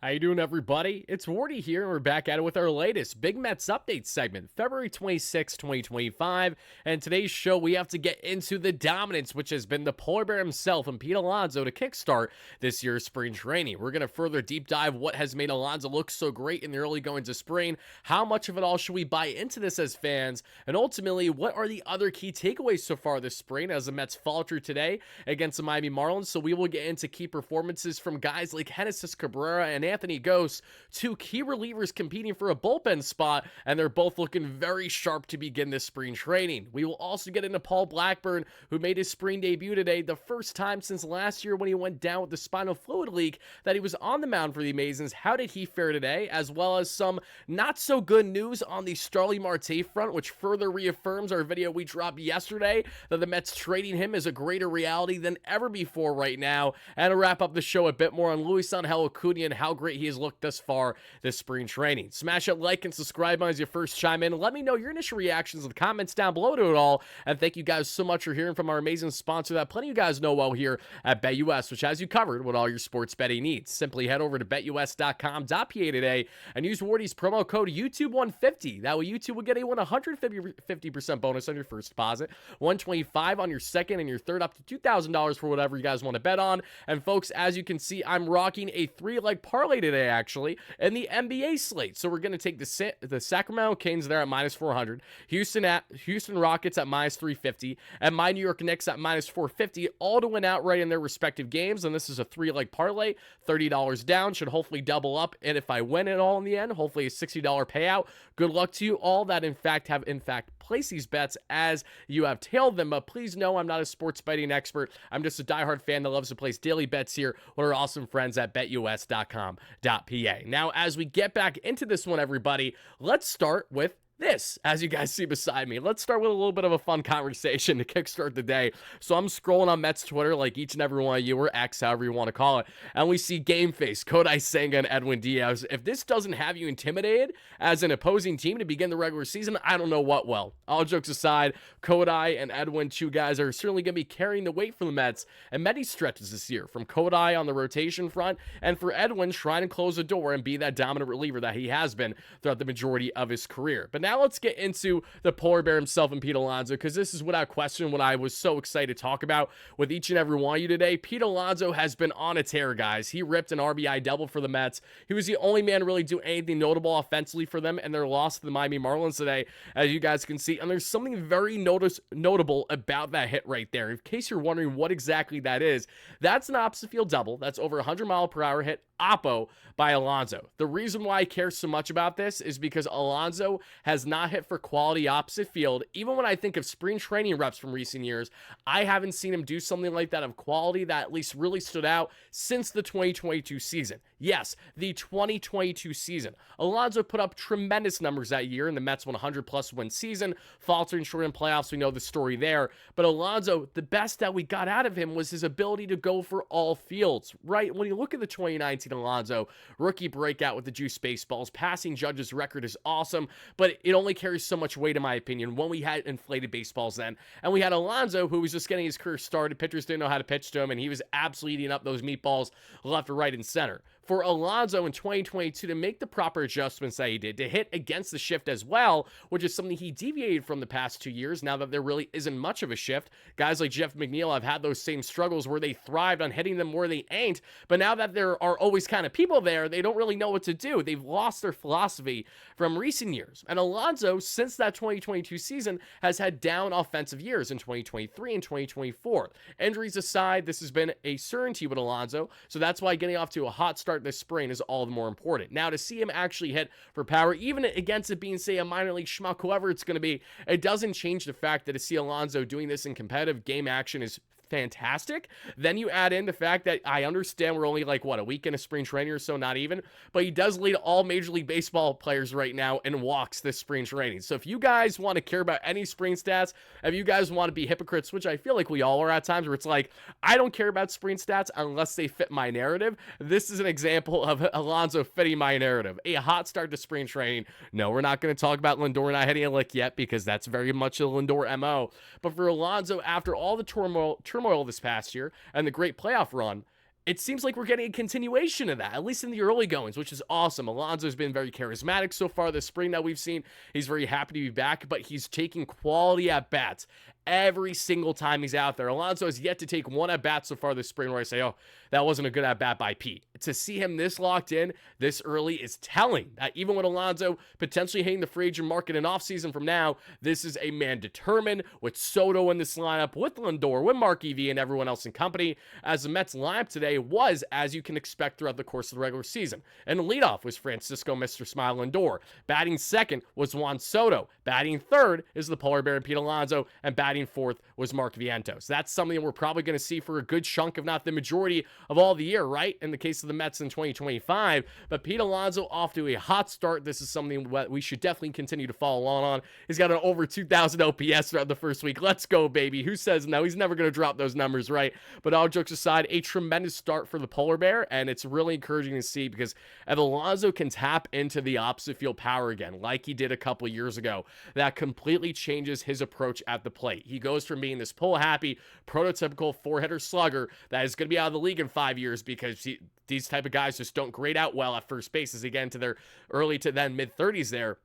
How you doing, everybody? It's Wardy here, and we're back at it with our latest Big Mets update segment, February 26, 2025. And today's show, we have to get into the dominance, which has been the polar bear himself and Pete Alonso to kickstart this year's spring training. We're going to further deep dive what has made Alonso look so great in the early goings of spring, how much of it all should we buy into this as fans, and ultimately, what are the other key takeaways so far this spring as the Mets fall through today against the Miami Marlins. So we will get into key performances from guys like Cabrera and Anthony Gose, two key relievers competing for a bullpen spot, and they're both looking very sharp to begin this spring training. We will also get into Paul Blackburn, who made his spring debut today, the first time since last year when he went down with the spinal fluid leak that he was on the mound for the Amazons. How did he fare today? As well as some not so good news on the Starling Marte front, which further reaffirms our video we dropped yesterday that the Mets trading him is a greater reality than ever before right now. And to wrap up the show a bit more on Acuna and how great he has looked thus far this spring training. Smash that like and subscribe as you first chime in. Let me know your initial reactions in the comments down below to it all. And thank you guys so much for hearing from our amazing sponsor that plenty of you guys know well here at BetUS, which has you covered with all your sports betting needs. Simply head over to betus.com.pa today and use Wardy's promo code YouTube150. That way YouTube will get a 150% bonus on your first deposit, $125 on your second and your third, up to $2,000 for whatever you guys want to bet on. And folks, as you can see, I'm rocking a 3-leg parlay today, actually, in the NBA slate. So we're going to take the Sacramento Kings there at -400, Houston Rockets at -350, and my New York Knicks at -450, all to win outright in their respective games. And this is a 3-leg parlay, $30 down, should hopefully double up. And if I win it all in the end, hopefully a $60 payout. Good luck to you all that have place these bets as you have tailed them. But please know I'm not a sports betting expert. I'm just a diehard fan that loves to place daily bets here with our awesome friends at betus.com.pa. Now, as we get back into this one, everybody, let's start with this, as you guys see beside me. Let's start with a little bit of a fun conversation to kickstart the day. So I'm scrolling on Mets Twitter like each and every one of you, or X, however you want to call it, and we see Game Face, Kodai, Senga, and Edwin Diaz. If this doesn't have you intimidated as an opposing team to begin the regular season, I don't know what will. All jokes aside, Kodai and Edwin, two guys are certainly going to be carrying the weight for the Mets and many stretches this year, from Kodai on the rotation front, and for Edwin trying to close the door and be that dominant reliever that he has been throughout the majority of his career. But now let's get into the polar bear himself and Pete Alonso, because this is without question what I was so excited to talk about with each and every one of you today. Pete Alonso has been on a tear, guys. He ripped an RBI double for the Mets. He was the only man to really do anything notable offensively for them in their loss to the Miami Marlins today, as you guys can see. And there's something very notable about that hit right there. In case you're wondering what exactly that is, that's an opposite field double. That's over 100-mile-per-hour hit, oppo, by Alonso. The reason why I care so much about this is because Alonso has not hit for quality opposite field. Even when I think of spring training reps from recent years, I haven't seen him do something like that of quality that at least really stood out since the 2022 season. Yes, the 2022 season. Alonso put up tremendous numbers that year in the Mets 100-plus win season, faltering short in playoffs. We know the story there. But Alonso, the best that we got out of him was his ability to go for all fields, right? When you look at the 2019 Alonso, rookie breakout with the juice baseballs, passing judge's record is awesome, but it only carries so much weight, in my opinion, when we had inflated baseballs then. And we had Alonso, who was just getting his career started. Pitchers didn't know how to pitch to him, and he was absolutely eating up those meatballs left, right, and center. For Alonso in 2022 to make the proper adjustments that he did, to hit against the shift as well, which is something he deviated from the past 2 years, now that there really isn't much of a shift. Guys like Jeff McNeil have had those same struggles where they thrived on hitting them where they ain't, but now that there are always kind of people there, they don't really know what to do. They've lost their philosophy from recent years. And Alonso, since that 2022 season, has had down offensive years in 2023 and 2024. Injuries aside, this has been a certainty with Alonso, so that's why getting off to a hot start this spring is all the more important. Now, to see him actually hit for power, even against it being, say, a minor league schmuck, whoever it's going to be, it doesn't change the fact that to see Alonso doing this in competitive game action is fantastic. Then you add in the fact that I understand we're only like, what, a week in a spring training or so, not even, but he does lead all Major League Baseball players right now in walks this spring training. So if you guys want to care about any spring stats, if you guys want to be hypocrites, which I feel like we all are at times, where it's like, I don't care about spring stats unless they fit my narrative, this is an example of Alonso fitting my narrative. A hot start to spring training. No, we're not going to talk about Lindor not hitting a lick yet, because that's very much a Lindor MO. But for Alonso, after all the turmoil this past year and the great playoff run, it seems like we're getting a continuation of that, at least in the early goings, which is awesome. Alonso's been very charismatic so far this spring that we've seen. He's very happy to be back, but he's taking quality at-bats every single time he's out there. Alonso has yet to take one at-bat so far this spring where I say, oh, that wasn't a good at-bat by Pete. To see him this locked in this early is telling that even with Alonso potentially hitting the free agent market in offseason from now, this is a man determined with Soto in this lineup, with Lindor, with Mark EV, and everyone else in company, as the Mets lineup today was, as you can expect throughout the course of the regular season. And the leadoff was Francisco Mr. Smile Lindor. Batting second was Juan Soto. Batting third is the polar bear Pete Alonso, and batting fourth was Mark Vientos. That's something we're probably going to see for a good chunk, if not the majority of all the year, right? In the case of the Mets in 2025. But Pete Alonso off to a hot start. This is something that we should definitely continue to follow along on. He's got an over 2,000 OPS throughout the first week. Let's go, baby. Who says no? He's never going to drop those numbers, right? But all jokes aside, a tremendous start for the polar bear, and it's really encouraging to see because if Alonso can tap into the opposite field power again, like he did a couple years ago, that completely changes his approach at the plate. He goes from being this pull-happy, prototypical four-hitter slugger that is going to be out of the league in 5 years because these type of guys just don't grade out well at first base as they get into their early to then mid-30s there.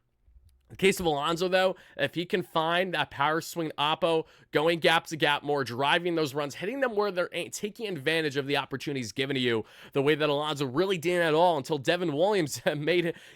In the case of Alonso, though, if he can find that power swing oppo, going gap to gap more, driving those runs, hitting them where they're taking advantage of the opportunities given to you, the way that Alonso really didn't at all until Devin Williams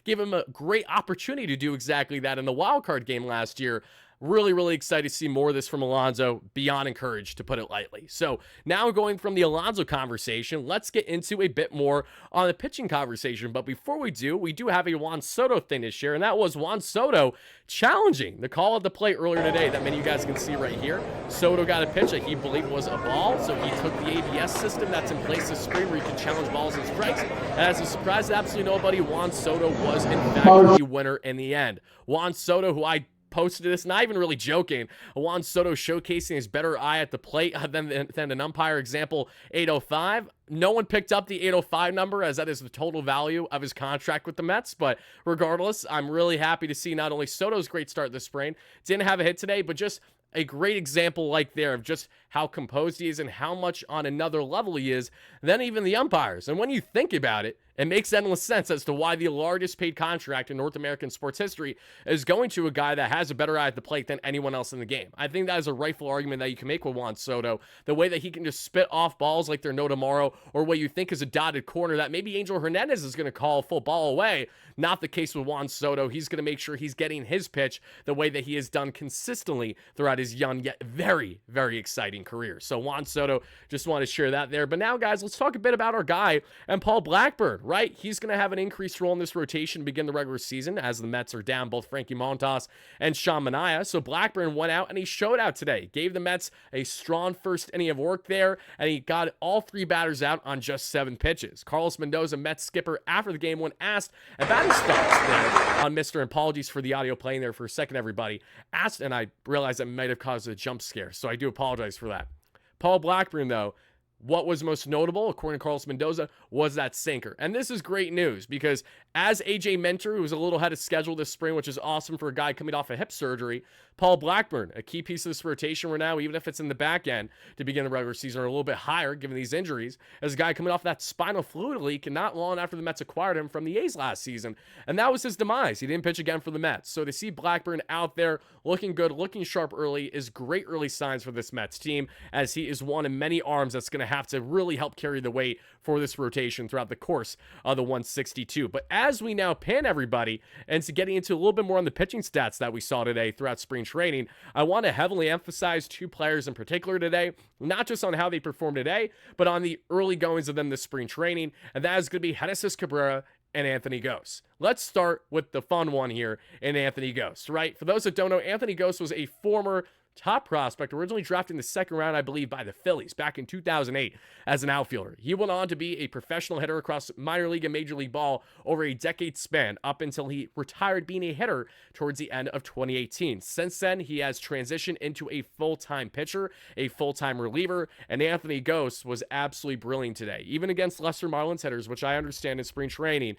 gave him a great opportunity to do exactly that in the wild card game last year. Really excited to see more of this from Alonso, beyond encouraged, to put it lightly. So now going from the Alonso conversation, let's get into a bit more on the pitching conversation. But before we do have a Juan Soto thing to share, and that was Juan Soto challenging the call at the plate earlier today that many of you guys can see right here. Soto got a pitch that he believed was a ball, so he took the ABS system that's in place this spring where you can challenge balls and strikes. And as a surprise to absolutely nobody, Juan Soto was in fact the winner in the end. Juan Soto, who I posted this, not even really joking, Juan Soto showcasing his better eye at the plate than an umpire example 805. No one picked up the 805 number as that is the total value of his contract with the Mets. But regardless, I'm really happy to see not only Soto's great start this spring, didn't have a hit today, but just a great example like there of just how composed he is and how much on another level he is than even the umpires. And when you think about it, it makes endless sense as to why the largest paid contract in North American sports history is going to a guy that has a better eye at the plate than anyone else in the game. I think that is a rightful argument that you can make with Juan Soto. The way that he can just spit off balls like they're no tomorrow, or what you think is a dotted corner that maybe Angel Hernandez is going to call a full ball away. Not the case with Juan Soto. He's going to make sure he's getting his pitch the way that he has done consistently throughout his young yet very exciting career. So Juan Soto, just want to share that there. But now, guys, let's talk a bit about our guy and Paul Blackburn, right? He's going to have an increased role in this rotation to begin the regular season as the Mets are down both Frankie Montas and Sean Manaea. So Blackburn went out and he showed out today. Gave the Mets a strong first inning of work there, and he got all three batters out on just 7 pitches. Carlos Mendoza, Mets skipper, after the game when asked about his thoughts there on Mr. Apologies for the audio playing there for a second, everybody. Asked, and I realized that might have caused a jump scare, so I do apologize for that. Paul Blackburn, though, what was most notable, according to Carlos Mendoza, was that sinker. And this is great news because as AJ Minter, who was a little ahead of schedule this spring, which is awesome for a guy coming off a hip surgery, Paul Blackburn, a key piece of this rotation right now, even if it's in the back end to begin the regular season or a little bit higher given these injuries, as a guy coming off that spinal fluid leak and not long after the Mets acquired him from the A's last season. And that was his demise. He didn't pitch again for the Mets. So to see Blackburn out there looking good, looking sharp early is great early signs for this Mets team, as he is one in many arms that's going to have to really help carry the weight for this rotation throughout the course of the 162. But as we now pan everybody into getting into a little bit more on the pitching stats that we saw today throughout spring training, I want to heavily emphasize 2 players in particular today, not just on how they performed today, but on the early goings of them this spring training, and that is going to be Genesis Cabrera and Anthony Gose. Let's start with the fun one here in Anthony Gose, right? For those that don't know, Anthony Gose was a former top prospect, originally drafted in the second round, I believe, by the Phillies back in 2008 as an outfielder. He went on to be a professional hitter across minor league and major league ball over a decade span up until he retired being a hitter towards the end of 2018. Since then, he has transitioned into a full-time pitcher, a full-time reliever, and Anthony Gose was absolutely brilliant today. Even against lesser Marlins hitters, which I understand in spring training,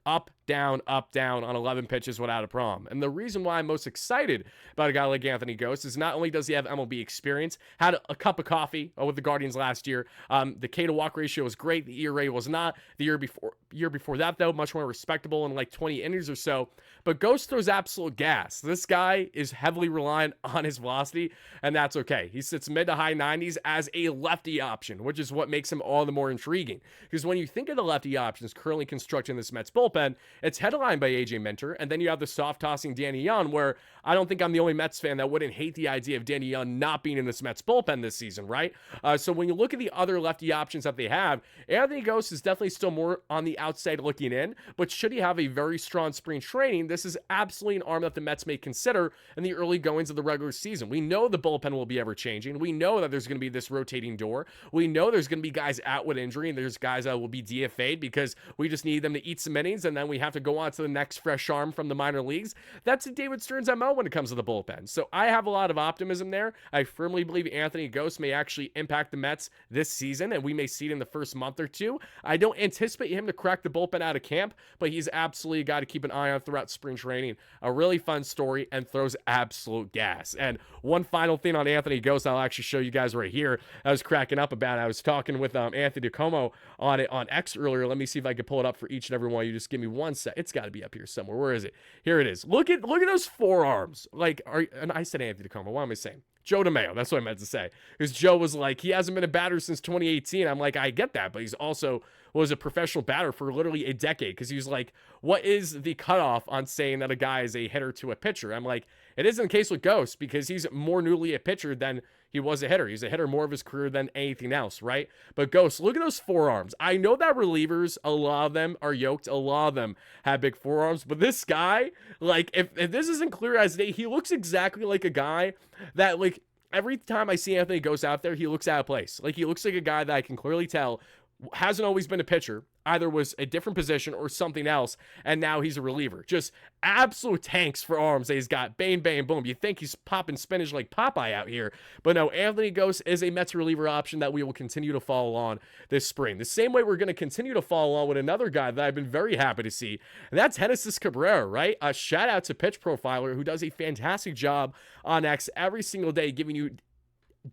up, down on 11 pitches without a problem. And the reason why I'm most excited about a guy like Anthony Gose is not only does he have MLB experience, had a cup of coffee with the Guardians last year. The K to walk ratio was great. The ERA was not. The year before that, though, much more respectable in like 20 innings or so. But Gose throws absolute gas. This guy is heavily reliant on his velocity, and that's okay. He sits mid to high 90s as a lefty option, which is what makes him all the more intriguing. Because when you think of the lefty options currently constructed in this Mets bullpen, it's headlined by AJ Minter, and then you have the soft-tossing Danny Young, where I don't think I'm the only Mets fan that wouldn't hate the idea of Danny Young not being in this Mets bullpen this season, right? So when you look at the other lefty options that they have, Anthony Gose is definitely still more on the outside looking in, but should he have a very strong spring training, this is absolutely an arm that the Mets may consider in the early goings of the regular season. We know the bullpen will be ever-changing. We know that there's going to be this rotating door. We know there's going to be guys out with injury, and there's guys that will be DFA'd because we just need them to eat some innings, and then we have to go on to the next fresh arm from the minor leagues. That's David Stearns' MO when it comes to the bullpen. So I have a lot of optimism there. I firmly believe Anthony Gose may actually impact the Mets this season, and we may see it in the first month or two. I don't anticipate him to crack the bullpen out of camp, but he's absolutely a guy to keep an eye on throughout spring training. A really fun story and throws absolute gas. And one final thing on Anthony Gose, I'll actually show you guys right here. I was cracking up about it. I was talking with Anthony DeComo on it on X earlier. Let me see if I can pull it up for each and every one. You just give me one sec. It's got to be up here somewhere. Where is it? Here it is. Look at those forearms. And I said Anthony DeComo. What am I saying? Joe DeMayo. That's what I meant to say. Because Joe was like, he hasn't been a batter since 2018. I'm like, I get that, but he's also was a professional batter for literally a decade. Because he was like, what is the cutoff on saying that a guy is a hitter to a pitcher? I'm like, it isn't the case with Gose because he's more newly a pitcher than he was a hitter. He's a hitter more of his career than anything else, right? But Gose, look at those forearms. I know that relievers, a lot of them are yoked. A lot of them have big forearms. But this guy, like, if this isn't clear as day, he looks exactly like a guy that, like, every time I see Anthony Gose out there, he looks out of place. Like, he looks like a guy that I can clearly tell hasn't always been a pitcher, either was a different position or something else, and now he's a reliever. Just absolute tanks for arms that he's got. Bang, bang, boom. You think he's popping spinach like Popeye out here. But no, Anthony Gose is a Mets reliever option that we will continue to follow on this spring. The same way we're going to continue to follow on with another guy that I've been very happy to see, and that's Genesis Cabrera, right? A shout out to Pitch Profiler, who does a fantastic job on X every single day, giving you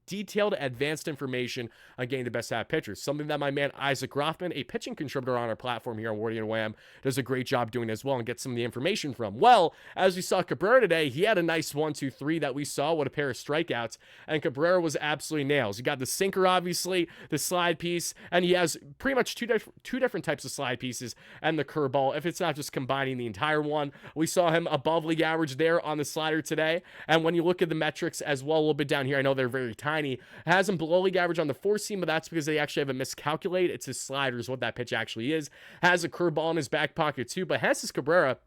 detailed advanced information on getting the best out of pitchers. Something that my man Isaac Rothman, a pitching contributor on our platform here on WardyNYM, does a great job doing as well and gets some of the information from. Well, as we saw Cabrera today, he had a nice 1-2-3 that we saw with a pair of strikeouts, and Cabrera was absolutely nails. You got the sinker, obviously, the slide piece, and he has pretty much two different types of slide pieces and the curveball, if it's not just combining the entire one. We saw him above league average there on the slider today, and when you look at the metrics as well, a little bit down here, I know they're very tiny, has him below league average on the four seam, but that's because they actually have a miscalculate. It's his slider is what that pitch actually is. Has a curveball in his back pocket too, but Genesis Cabrera,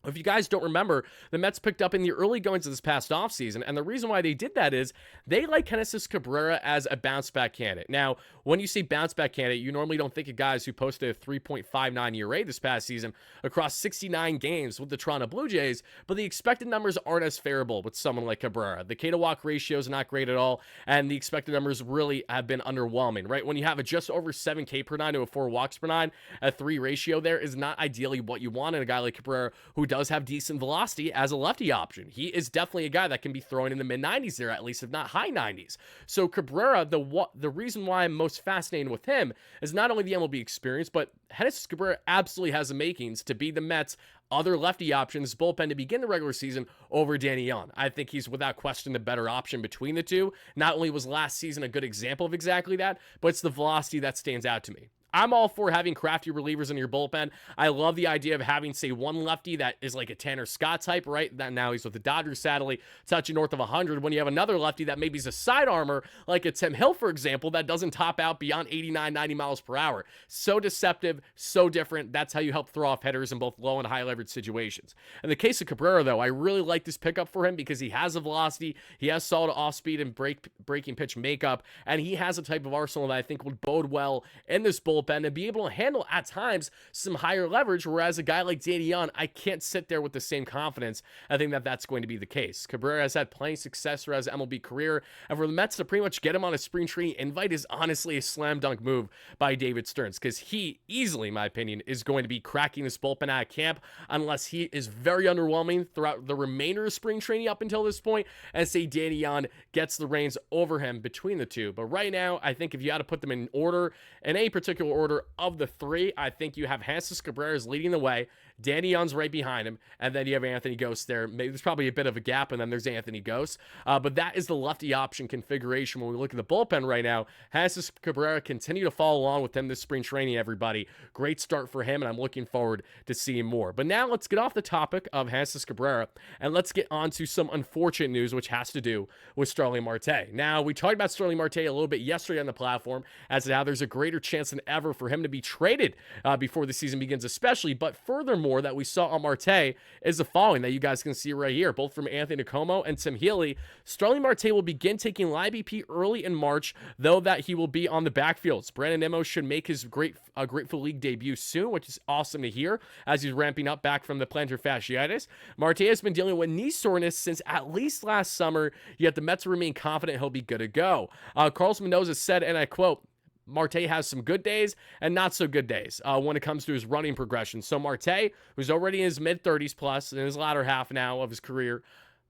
if you guys don't remember, the Mets picked up in the early goings of this past offseason, and the reason why they did that is they like Genesis Cabrera as a bounce-back candidate. Now, when you say bounce-back candidate, you normally don't think of guys who posted a 3.59 ERA this past season across 69 games with the Toronto Blue Jays, but the expected numbers aren't as favorable with someone like Cabrera. The K-to-walk ratio is not great at all, and the expected numbers really have been underwhelming, right? When you have a just over 7 K per 9 to a 4 walks per 9, a 3 ratio there is not ideally what you want in a guy like Cabrera who does have decent velocity as a lefty option. He is definitely a guy that can be throwing in the mid-90s there, at least, if not high 90s. So Cabrera, the reason why I'm most fascinated with him is not only the MLB experience, but Genesis Cabrera absolutely has the makings to be the Mets' other lefty options bullpen to begin the regular season over Danny Young. I think he's without question the better option between the two. Not only was last season a good example of exactly that, but it's the velocity that stands out to me. I'm all for having crafty relievers in your bullpen. I love the idea of having, say, one lefty that is like a Tanner Scott type, right? That now he's with the Dodgers, sadly, touching north of 100. When you have another lefty that maybe is a side armor, like a Tim Hill, for example, that doesn't top out beyond 89, 90 miles per hour. So deceptive, so different. That's how you help throw off hitters in both low and high leverage situations. In the case of Cabrera, though, I really like this pickup for him because he has a velocity, he has solid off-speed and breaking pitch makeup, and he has a type of arsenal that I think would bode well in this bullpen bullpen and be able to handle at times some higher leverage, whereas a guy like Danny Young, I can't sit there with the same confidence. I think that that's going to be the case. Cabrera has had plenty of success throughout his MLB career, and for the Mets to pretty much get him on a spring training invite is honestly a slam dunk move by David Stearns, because he easily, in my opinion, is going to be cracking this bullpen out of camp unless he is very underwhelming throughout the remainder of spring training up until this point, and say Danny Young gets the reins over him between the two. But right now, I think if you had to put them in order, in any particular order of the three, I think you have Jesus Cabrera leading the way, Danny Young's right behind him, and then you have Anthony Gose there. Maybe there's probably a bit of a gap, and then there's Anthony Gose. But that is the lefty option configuration when we look at the bullpen right now. Jesus Cabrera continue to follow along with him this spring training, everybody. Great start for him, and I'm looking forward to seeing more. But now let's get off the topic of Jesus Cabrera, and let's get on to some unfortunate news, which has to do with Starling Marte. Now, we talked about Starling Marte a little bit yesterday on the platform as to how there's a greater chance than ever for him to be traded before the season begins, especially. But furthermore, that we saw on Marte is the following that you guys can see right here, both from Anthony Como and Tim Healy. Starling Marte will begin taking live BP early in March, though that he will be on the backfields. Brandon Nimmo should make his Grateful League debut soon, which is awesome to hear as he's ramping up back from the plantar fasciitis. Marte has been dealing with knee soreness since at least last summer, yet the Mets remain confident he'll be good to go. Carlos Mendoza said, and I quote, Marte has some good days and not so good days when it comes to his running progression. So Marte, who's already in his mid-30s plus, in his latter half now of his career,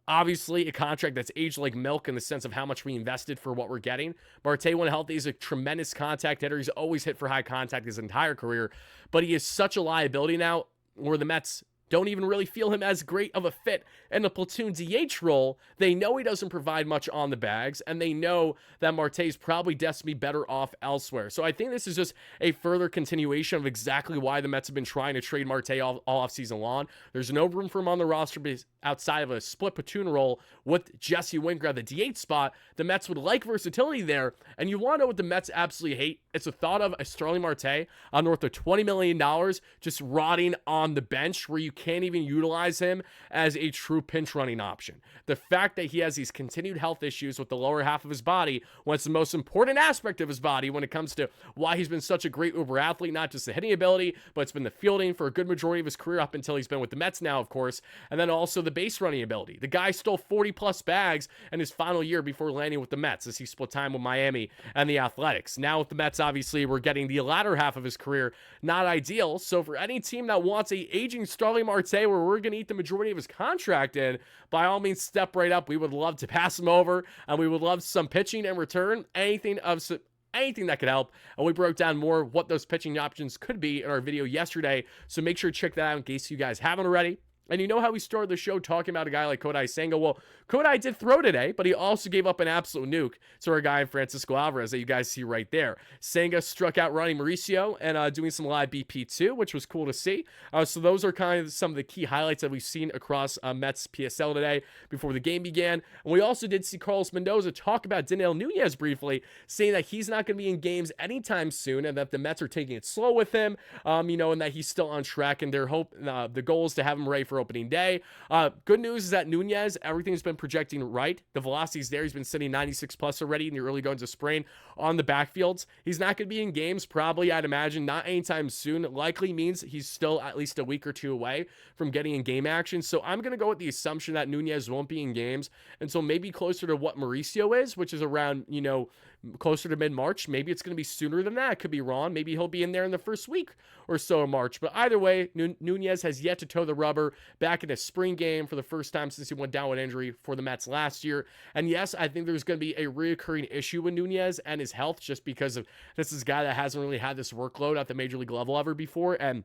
obviously a contract that's aged like milk in the sense of how much we invested for what we're getting. Marte, when healthy, is a tremendous contact hitter. He's always hit for high contact his entire career, but he is such a liability now where the Mets don't even really feel him as great of a fit in the platoon DH role. They know he doesn't provide much on the bags, and they know that Marte is probably destined to be better off elsewhere. So I think this is just a further continuation of exactly why the Mets have been trying to trade Marte all offseason long. There's no room for him on the roster outside of a split platoon role with Jesse Winker at the DH spot. The Mets would like versatility there, and you want to know what the Mets absolutely hate? It's the thought of a Starling Marte on north of $20 million just rotting on the bench where you can't even utilize him as a true pinch running option. The fact that he has these continued health issues with the lower half of his body, when it's the most important aspect of his body when it comes to why he's been such a great uber athlete, not just the hitting ability, but it's been the fielding for a good majority of his career up until he's been with the Mets now, of course, and then also the base running ability. The guy stole 40 plus bags in his final year before landing with the Mets as he split time with Miami and the Athletics. Now with the Mets, obviously, we're getting the latter half of his career, not ideal. So for any team that wants a aging Starling Marte where we're going to eat the majority of his contract in, by all means, step right up. We would love to pass him over, and we would love some pitching in return, anything that could help. And we broke down more what those pitching options could be in our video yesterday, so make sure to check that out in case you guys haven't already. And you know how we started the show talking about a guy like Kodai Senga? Well, Kodai did throw today, but he also gave up an absolute nuke to our guy Francisco Alvarez that you guys see right there. Senga struck out Ronnie Mauricio and doing some live BP too, which was cool to see. So those are kind of some of the key highlights that we've seen across Mets PSL today before the game began. And we also did see Carlos Mendoza talk about Daniel Nunez briefly, saying that he's not going to be in games anytime soon and that the Mets are taking it slow with him, and that he's still on track, and the goal is to have him ready for opening day. Good news is that Nunez, everything's been projecting right. The velocity's there. He's been sitting 96 plus already in the early goings of spring on the backfields. He's not going to be in games probably, I'd imagine, not anytime soon. Likely means he's still at least a week or two away from getting in game action. So I'm going to go with the assumption that Nunez won't be in games until maybe closer to what Mauricio is, which is around, closer to mid-March. Maybe it's going to be sooner than that. I could be wrong. Maybe he'll be in there in the first week or so of March. But either way, Nunez has yet to toe the rubber back in a spring game for the first time since he went down with injury for the Mets last year. And yes, I think there's going to be a reoccurring issue with Nunez and his health just because of this is a guy that hasn't really had this workload at the major league level ever before. And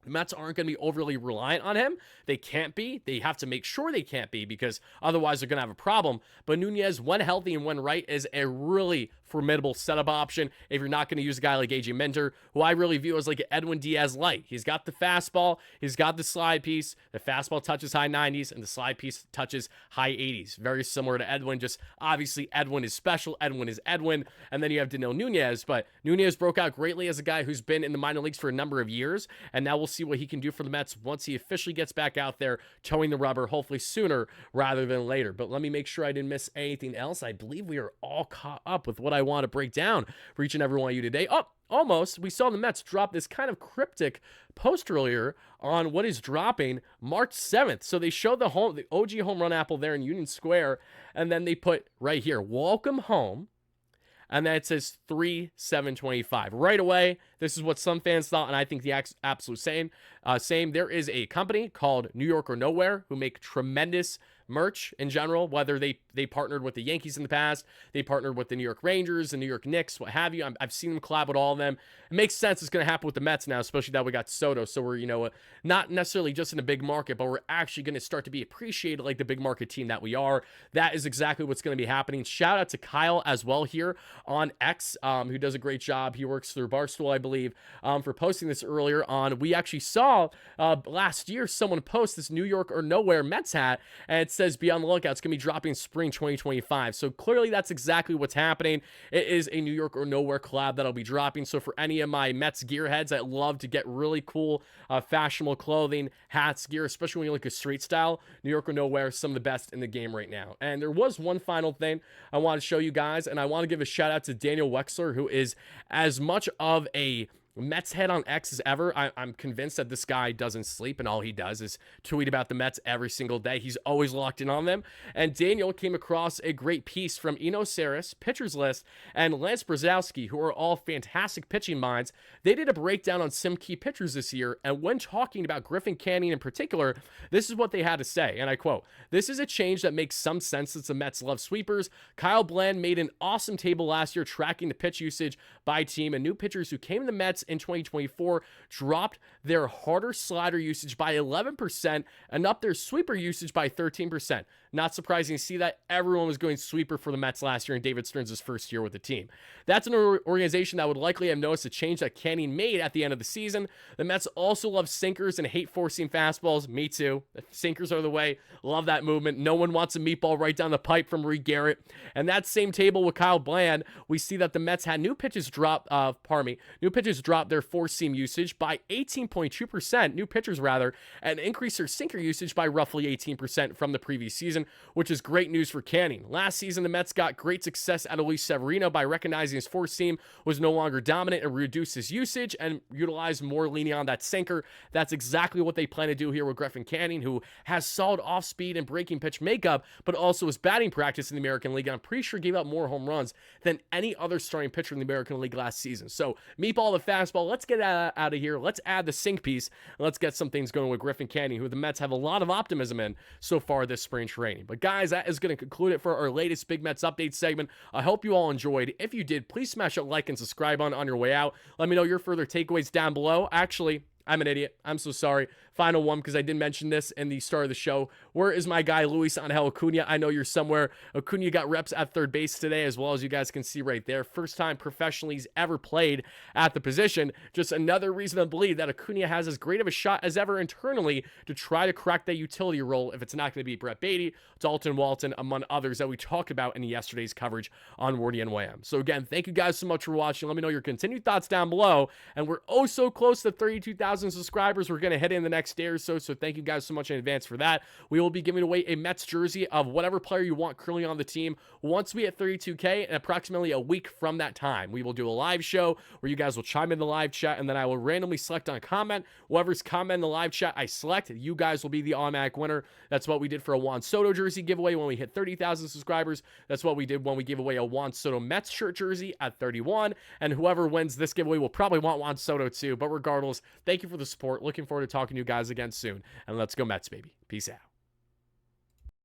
the Mets aren't going to be overly reliant on him. They can't be. They have to make sure they can't be because otherwise they're going to have a problem. But Nunez, when healthy and when right, is a really formidable setup option if you're not going to use a guy like AJ Minter, who I really view as like an Edwin Diaz light. He's got the fastball. He's got the slide piece. The fastball touches high 90s and the slide piece touches high 80s. Very similar to Edwin. Just obviously Edwin is special. Edwin is Edwin. And then you have Daniel Nunez. But Nunez broke out greatly as a guy who's been in the minor leagues for a number of years. And now we'll see what he can do for the Mets once he officially gets back out there towing the rubber, hopefully sooner rather than later. But let me make sure I didn't miss anything else. I believe we are all caught up with what I want to break down for each and every one of you today. Oh, almost. We saw the Mets drop this kind of cryptic post earlier on what is dropping March 7th. So they showed the OG home run apple there in Union Square, and then they put right here, welcome home. And then it says 3/7/25. Right away, this is what some fans thought, and I think the absolute same. There is a company called New York or Nowhere who make tremendous merch in general, whether they partnered with the Yankees in the past, they partnered with the New York Rangers, the New York Knicks, what have you. I've seen them collab with all of them. It makes sense it's going to happen with the Mets now, especially that we got Soto. So we're, not necessarily just in a big market, but we're actually going to start to be appreciated like the big market team that we are. That is exactly what's going to be happening. Shout out to Kyle as well here on X, who does a great job. He works through Barstool, I believe, for posting this earlier on. We actually saw last year someone post this New York or Nowhere Mets hat, and it says be on the lookout. It's going to be dropping spring 2025. So clearly that's exactly what's happening. It is a New York or Nowhere collab that'll be dropping. So for any of my Mets gearheads that love to get really cool, fashionable clothing, hats, gear, especially when you look at street style, New York or Nowhere is some of the best in the game right now. And there was one final thing I want to show you guys, and I want to give a shout out to Daniel Wexler, who is as much of a Mets head on X as ever. I'm convinced that this guy doesn't sleep, and all he does is tweet about the Mets every single day. He's always locked in on them. And Daniel came across a great piece from Eno Saris, Pitchers List, and Lance Brzezowski, who are all fantastic pitching minds. They did a breakdown on some key pitchers this year, and when talking about Griffin Canning in particular, this is what they had to say, and I quote, "This is a change that makes some sense since the Mets love sweepers. Kyle Bland made an awesome table last year tracking the pitch usage by team, and new pitchers who came to the Mets in 2024 dropped their harder slider usage by 11% and up their sweeper usage by 13%. Not surprising to see that everyone was going sweeper for the Mets last year in David Stearns' first year with the team. That's an organization that would likely have noticed a change that Canning made at the end of the season. The Mets also love sinkers and hate forcing fastballs. Me too. The sinkers are the way. Love that movement. No one wants a meatball right down the pipe from Reed Garrett. And that same table with Kyle Bland, we see that the Mets had new pitches drop their four-seam usage by 18.2%, new pitchers rather, and increased their sinker usage by roughly 18% from the previous season, which is great news for Canning. Last season, the Mets got great success out of Luis Severino by recognizing his four-seam was no longer dominant and reduced his usage and utilized more leaning on that sinker. That's exactly what they plan to do here with Griffin Canning, who has solid off-speed and breaking pitch makeup, but also his batting practice in the American League. I'm pretty sure gave up more home runs than any other starting pitcher in the American League last season. So, meatball the fastball. Let's get out of here. Let's add the sink piece. And let's get some things going with Griffin Canning, who the Mets have a lot of optimism in so far this spring training. But guys, that is going to conclude it for our latest Big Mets update segment. I hope you all enjoyed. If you did, please smash that like and subscribe on your way out. Let me know your further takeaways down below. Actually, I'm an idiot. I'm so sorry. Final one, because I didn't mention this in the start of the show. Where is my guy, Luis Angel Acuna? I know you're somewhere. Acuna got reps at third base today, as well as you guys can see right there. First time professionally he's ever played at the position. Just another reason to believe that Acuna has as great of a shot as ever internally to try to crack that utility role if it's not going to be Brett Beatty, Dalton Walton, among others that we talked about in yesterday's coverage on WardyNYM. So again, thank you guys so much for watching. Let me know your continued thoughts down below. And we're oh so close to 32,000 subscribers. We're going to hit in the next day or so. So thank you guys so much in advance for that. We will be giving away a Mets jersey of whatever player you want currently on the team once we hit 32K, and approximately a week from that time. We will do a live show where you guys will chime in the live chat, and then I will randomly select on a comment. Whoever's comment in the live chat I select, you guys will be the automatic winner. That's what we did for a Juan Soto jersey giveaway when we hit 30,000 subscribers. That's what we did when we gave away a Juan Soto Mets shirt jersey at 31. And whoever wins this giveaway will probably want Juan Soto too. But regardless, thank you for the support. Looking forward to talking to you guys again soon. And let's go Mets, baby. Peace out.